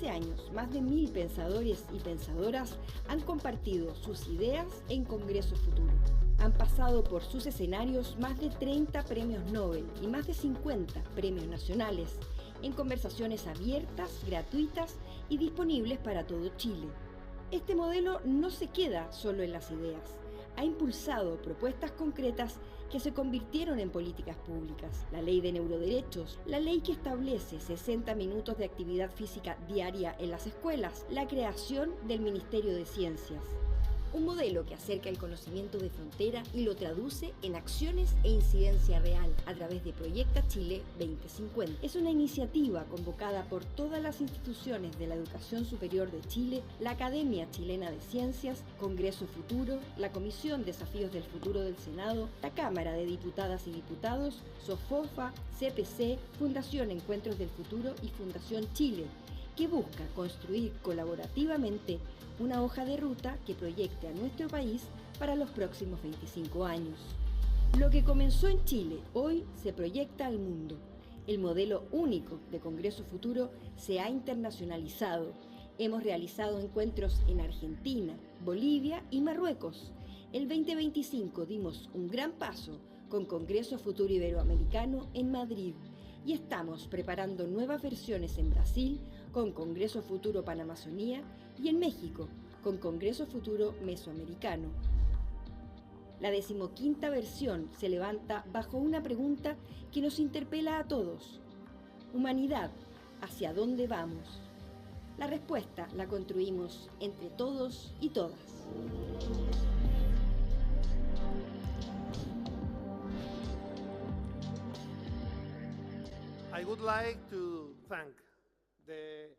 15 años, más de 1000 pensadores y pensadoras han compartido sus ideas en Congreso Futuro. Han pasado por sus escenarios más de 30 premios Nobel y más de 50 premios nacionales, en conversaciones abiertas, gratuitas y disponibles para todo Chile. Este modelo no se queda solo en las ideas. Ha impulsado propuestas concretas que se convirtieron en políticas públicas. La ley de neuroderechos, la ley que establece 60 minutos de actividad física diaria en las escuelas, la creación del Ministerio de Ciencias. Un modelo que acerca el conocimiento de frontera y lo traduce en acciones e incidencia real a través de Proyecta Chile 2050. Es una iniciativa convocada por todas las instituciones de la educación superior de Chile, la Academia Chilena de Ciencias, Congreso Futuro, la Comisión Desafíos del Futuro del Senado, la Cámara de Diputadas y Diputados, SOFOFA, CPC, Fundación Encuentros del Futuro y Fundación Chile, que busca construir colaborativamente una hoja de ruta que proyecte a nuestro país para los próximos 25 años. Lo que comenzó en Chile hoy se proyecta al mundo. El modelo único de Congreso Futuro se ha internacionalizado. Hemos realizado encuentros en Argentina, Bolivia y Marruecos. El 2025 dimos un gran paso con Congreso Futuro Iberoamericano en Madrid y estamos preparando nuevas versiones en Brasil con Congreso Futuro Panamazonía y en México con Congreso Futuro Mesoamericano. La 15ª versión se levanta bajo una pregunta que nos interpela a todos. Humanidad, ¿hacia dónde vamos? La respuesta la construimos entre todos y todas. I would like to thank the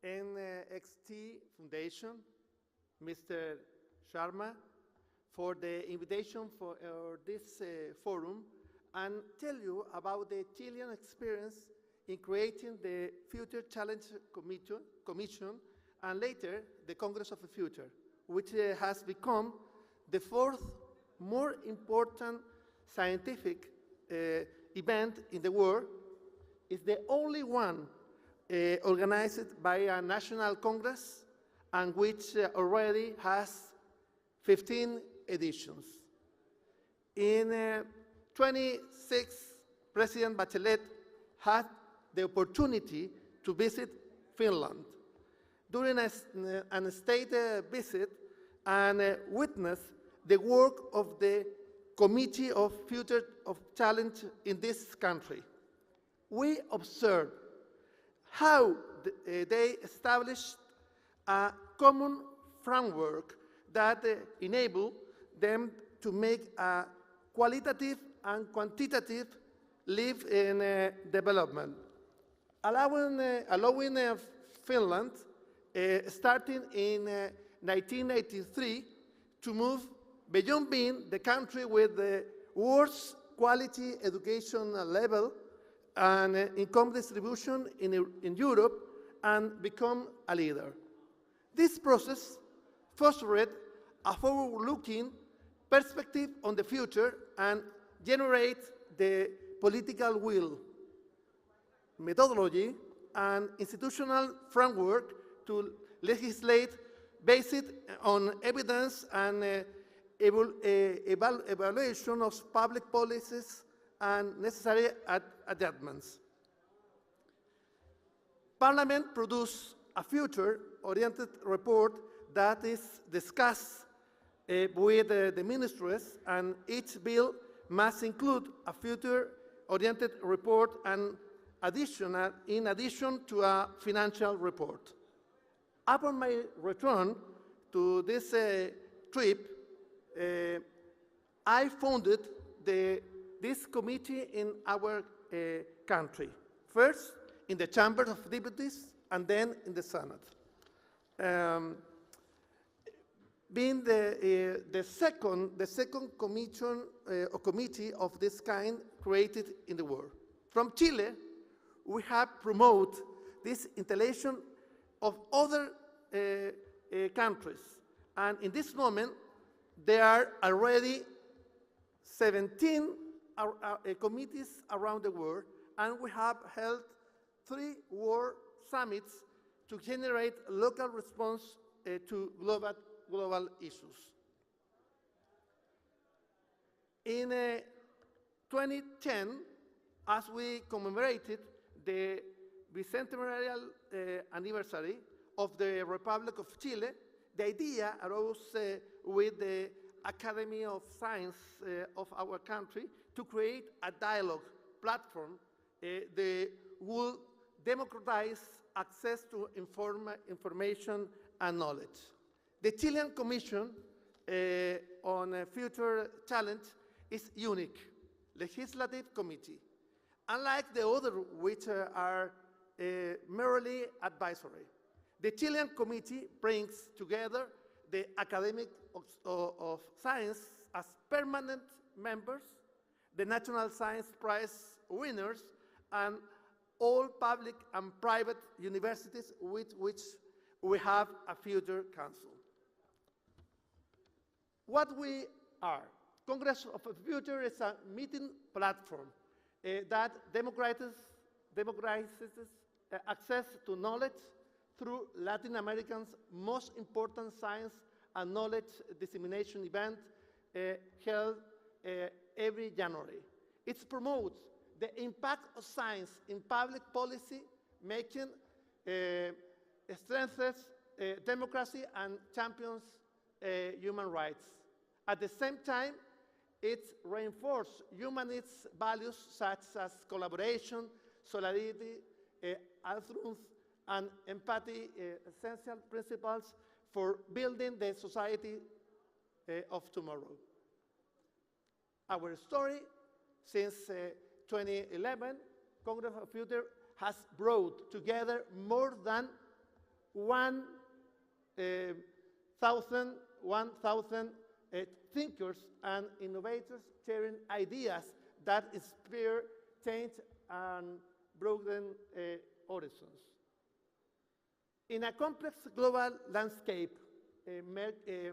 NXT Foundation, Mr. Sharma, for the invitation for this forum and tell you about the Chilean experience in creating the Future Challenge Commission and later the Congress of the Future, which has become the fourth more important scientific event in the world. It's the only one organized by a national congress and which already has 15 editions. In 26, President Bachelet had the opportunity to visit Finland during a state visit and witness the work of the Committee of Future of Challenge in this country. We observed how they established a common framework that enable them to make a qualitative and quantitative leap in development, allowing Finland, starting in 1983, to move beyond being the country with the worst quality education level and income distribution in Europe and become a leader. This process fostered a forward-looking perspective on the future and generate the political will, methodology, and institutional framework to legislate based on evidence and evaluation of public policies and necessary adjustments. Parliament produced a future-oriented report that is discussed with the ministries, and each bill must include a future-oriented report and in addition to a financial report. Upon my return to this trip, I founded this committee in our country, first in the Chamber of Deputies and then in the Senate. Being the second commission or committee of this kind created in the world. From Chile, we have promoted this installation of other countries, and in this moment, there are already 17 committees around the world, and we have held 3 world summits to generate local response to global issues. In 2010, as we commemorated the bicentennial anniversary of the Republic of Chile, the idea arose with the Academy of Science of our country to create a dialogue platform that will democratize access to information and knowledge. The Chilean Commission on Future Challenge is unique legislative committee, unlike the other which are merely advisory. The Chilean Committee brings together the academic of science as permanent members, the National Science Prize winners, and all public and private universities with which we have a future council. What we are, Congress of the Future is a meeting platform that democratizes access to knowledge through Latin America's most important science and knowledge dissemination event held every January. It promotes the impact of science in public policy making, strengthens democracy and champions human rights. At the same time, it reinforces humanist values such as collaboration, solidarity, altruism, and empathy, essential principles for building the society of tomorrow. Our story, since 2011, Congress of the Future has brought together more than 1,000 thinkers and innovators sharing ideas that inspire change and broaden horizons. In a complex global landscape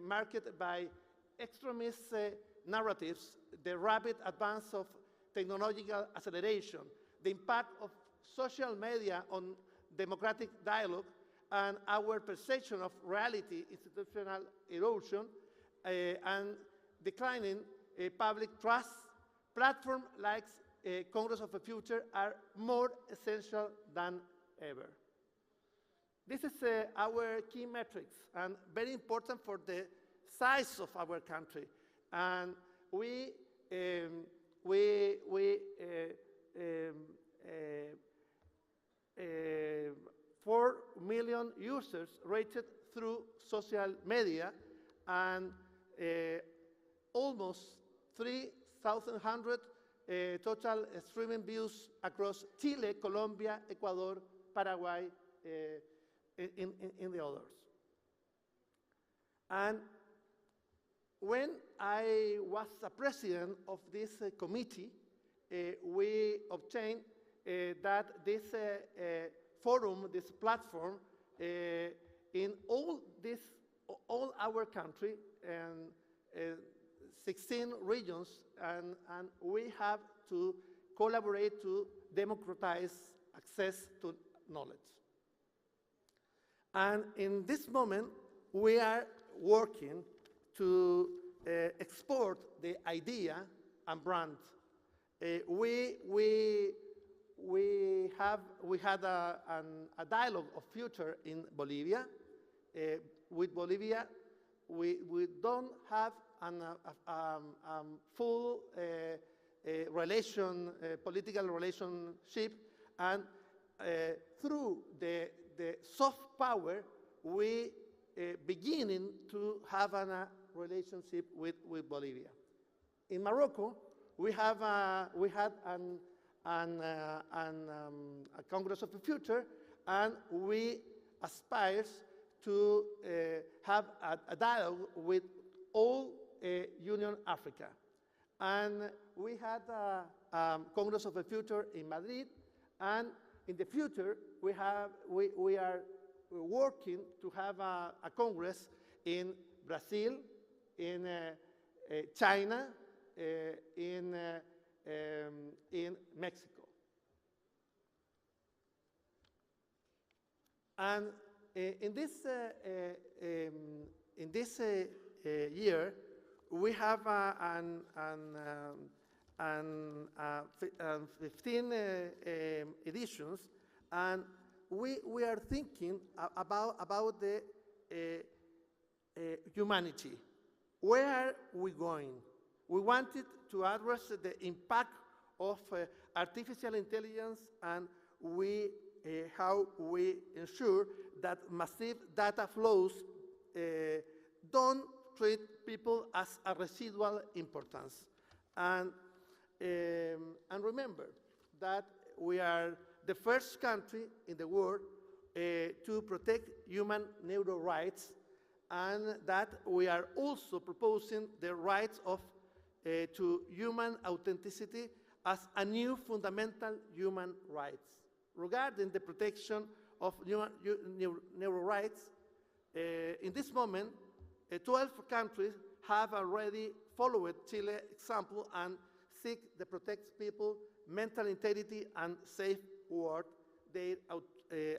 marked by extremist narratives, the rapid advance of technological acceleration, the impact of social media on democratic dialogue, and our perception of reality, institutional erosion, and declining public trust, platforms like Congress of the Future are more essential than ever. This is our key metrics and very important for the size of our country. And we 4 million users rated through social media and almost 3,100 total streaming views across Chile, Colombia, Ecuador, Paraguay, in the others. And when I was a president of this committee, we obtained that this forum, this platform, in all our country and 16 regions, and we have to collaborate to democratize access to knowledge. And in this moment, we are working to export the idea and brand. We had a dialogue of future in Bolivia. With Bolivia, we don't have a full political relationship, and through the soft power, we beginning to have a relationship with Bolivia. In Morocco, we had a Congress of the Future, and we aspire to have a dialogue with all Union Africa. And we had a Congress of the Future in Madrid, and in the future we are working to have a Congress in Brazil, in China, in Mexico. And in this year, we have 15 editions, and we are thinking about the humanity. Where are we going? We wanted to address the impact of artificial intelligence, and how we ensure that massive data flows don't treat people as a residual importance. And remember that we are the first country in the world to protect human neuro rights, and that we are also proposing the rights to human authenticity as a new fundamental human rights. Regarding the protection of neuro rights, in this moment, 12 countries have already followed Chile's example and seek to protect people, mental integrity, and safeguard their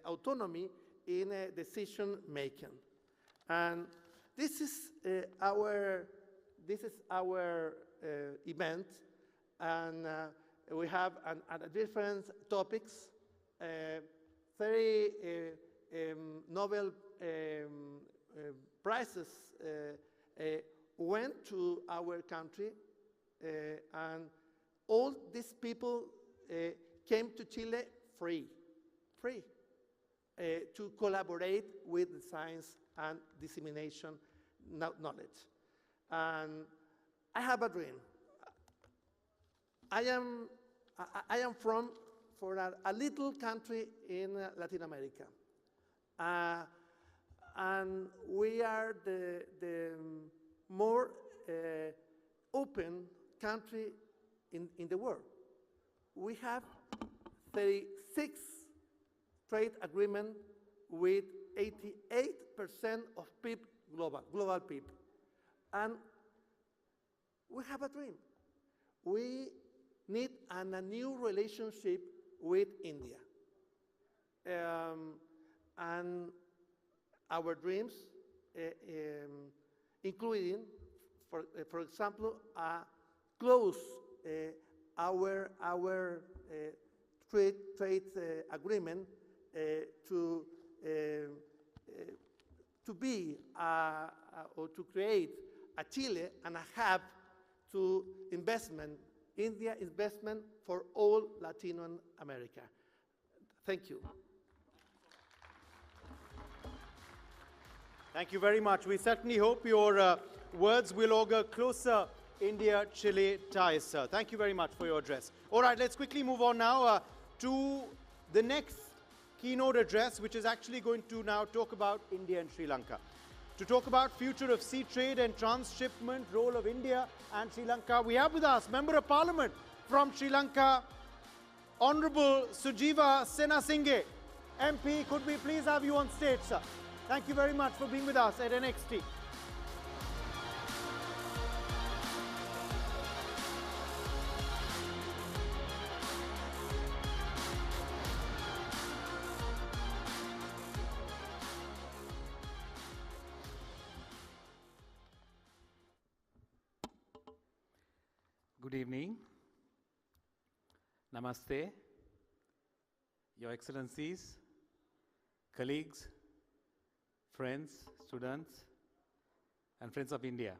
autonomy in decision making. And this is our event, and we have different topics. 30 Nobel prizes went to our country, and all these people came to Chile free, to collaborate with the science and dissemination knowledge. And I have a dream. I am from a little country in Latin America. And we are the more open country in the world. We have 36 trade agreements with 88% of people, global people. And we have a dream. We need a new relationship with India. And our dreams, including, for example, close our trade agreement to be or to create a Chile and a hub to investment, India investment for all Latin America. Thank you. Thank you very much. We certainly hope your words will augur closer India-Chile ties, sir. Thank you very much for your address. All right, let's quickly move on now to the next keynote address, which is actually going to now talk about India and Sri Lanka. To talk about future of sea trade and transshipment, role of India and Sri Lanka, we have with us Member of Parliament from Sri Lanka, Honorable Sujiva Senasinghe. MP, could we please have you on stage, sir? Thank you very much for being with us at NXT. Good evening. Namaste, Your Excellencies, colleagues, friends, students, and friends of India.